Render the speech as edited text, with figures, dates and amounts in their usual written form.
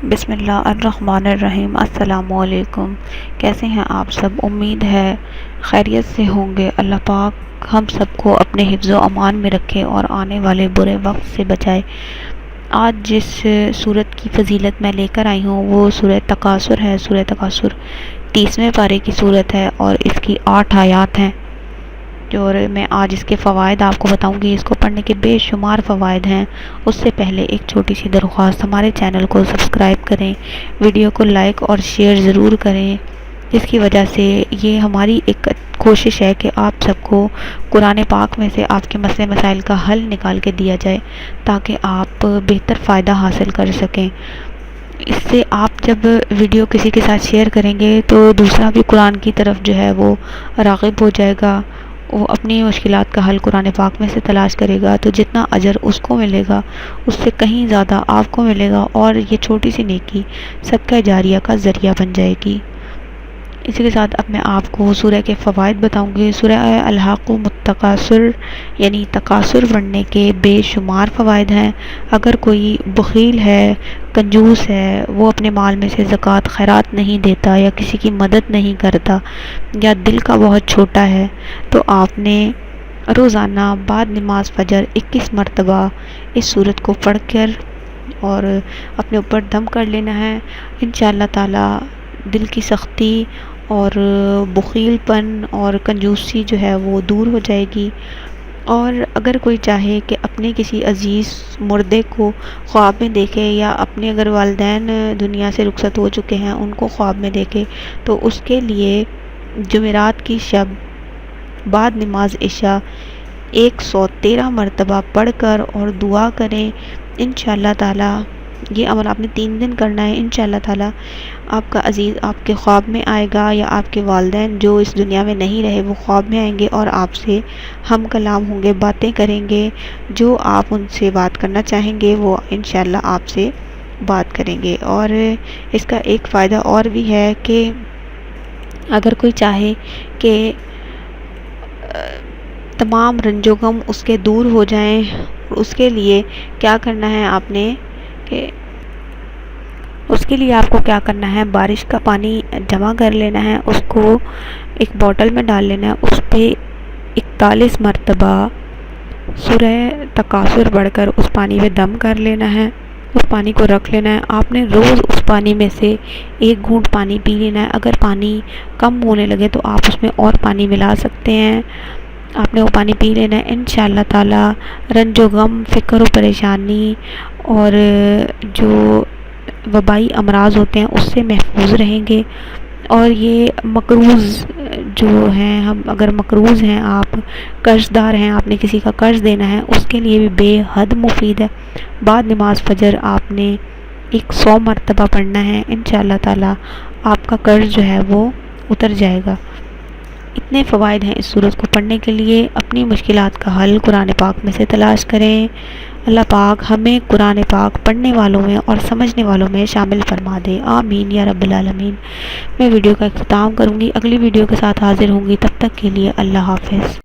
بسم اللہ الرحمن الرحیم۔ السلام علیکم، کیسے ہیں آپ سب؟ امید ہے خیریت سے ہوں گے۔ اللہ پاک ہم سب کو اپنے حفظ و امان میں رکھے اور آنے والے برے وقت سے بچائے۔ آج جس سورت کی فضیلت میں لے کر آئی ہوں وہ سورہ تکاثر ہے۔ سورہ تکاثر 30ویں پارے کی سورت ہے اور اس کی 8 آیات ہیں، اور میں آج اس کے فوائد آپ کو بتاؤں گی۔ اس کو پڑھنے کے بے شمار فوائد ہیں۔ اس سے پہلے ایک چھوٹی سی درخواست، ہمارے چینل کو سبسکرائب کریں، ویڈیو کو لائک اور شیئر ضرور کریں، جس کی وجہ سے یہ ہماری ایک کوشش ہے کہ آپ سب کو قرآن پاک میں سے آپ کے مسئلے مسائل کا حل نکال کے دیا جائے، تاکہ آپ بہتر فائدہ حاصل کر سکیں۔ اس سے آپ جب ویڈیو کسی کے ساتھ شیئر کریں گے تو دوسرا بھی قرآن کی طرف جو ہے وہ راغب ہو جائے گا، وہ اپنی مشکلات کا حل قرآن پاک میں سے تلاش کرے گا، تو جتنا اجر اس کو ملے گا اس سے کہیں زیادہ آپ کو ملے گا، اور یہ چھوٹی سی نیکی صدقہ جاریہ کا ذریعہ بن جائے گی۔ اسی کے ساتھ اب میں آپ کو سورہ کے فوائد بتاؤں گی۔ سورہ الحاقم التکاثر یعنی تکاثر پڑھنے کے بے شمار فوائد ہیں۔ اگر کوئی بخیل ہے، کنجوس ہے، وہ اپنے مال میں سے زکوٰۃ خیرات نہیں دیتا، یا کسی کی مدد نہیں کرتا، یا دل کا بہت چھوٹا ہے، تو آپ نے روزانہ بعد نماز فجر 21 مرتبہ اس سورت کو پڑھ کر اور اپنے اوپر دم کر لینا ہے۔ انشاءاللہ تعالی دل کی سختی اور بخیل پن اور کنجوسی جو ہے وہ دور ہو جائے گی۔ اور اگر کوئی چاہے کہ اپنے کسی عزیز مردے کو خواب میں دیکھے، یا اپنے اگر والدین دنیا سے رخصت ہو چکے ہیں ان کو خواب میں دیکھے، تو اس کے لیے جمعرات کی شب بعد نماز عشاء 113 مرتبہ پڑھ کر اور دعا کریں۔ انشاءاللہ تعالی یہ عمل آپ نے 3 دن کرنا ہے۔ انشاءاللہ تعالی آپ کا عزیز آپ کے خواب میں آئے گا، یا آپ کے والدین جو اس دنیا میں نہیں رہے وہ خواب میں آئیں گے اور آپ سے ہم کلام ہوں گے، باتیں کریں گے، جو آپ ان سے بات کرنا چاہیں گے وہ انشاءاللہ آپ سے بات کریں گے۔ اور اس کا ایک فائدہ اور بھی ہے کہ اگر کوئی چاہے کہ تمام رنج و غم اس کے دور ہو جائیں، اس کے لیے کیا کرنا ہے آپ نے کہ اس کے لیے آپ کو کیا کرنا ہے، بارش کا پانی جمع کر لینا ہے، اس کو ایک بوٹل میں ڈال لینا ہے، اس پہ 41 مرتبہ سورہ تکاثر پڑھ کر اس پانی میں دم کر لینا ہے، اس پانی کو رکھ لینا ہے۔ آپ نے روز اس پانی میں سے 1 گھونٹ پانی پی لینا ہے۔ اگر پانی کم ہونے لگے تو آپ اس میں اور پانی ملا سکتے ہیں۔ آپ نے وہ پانی پی لینا ہے۔ انشاءاللہ تعالی رنج و غم، فکر و پریشانی اور جو وبائی امراض ہوتے ہیں اس سے محفوظ رہیں گے۔ اور یہ مقروض جو ہیں، ہم اگر مقروض ہیں، آپ قرض دار ہیں، آپ نے کسی کا قرض دینا ہے، اس کے لیے بھی بے حد مفید ہے۔ بعد نماز فجر آپ نے 100 مرتبہ پڑھنا ہے۔ انشاءاللہ تعالی آپ کا قرض جو ہے وہ اتر جائے گا۔ اتنے فوائد ہیں اس سورت کو پڑھنے کے لیے۔ اپنی مشکلات کا حل قرآن پاک میں سے تلاش کریں۔ اللہ پاک ہمیں قرآن پاک پڑھنے والوں میں اور سمجھنے والوں میں شامل فرما دے، آمین یا رب العالمین۔ میں ویڈیو کا اختتام کروں گی، اگلی ویڈیو کے ساتھ حاضر ہوں گی، تب تک کے لیے اللہ حافظ۔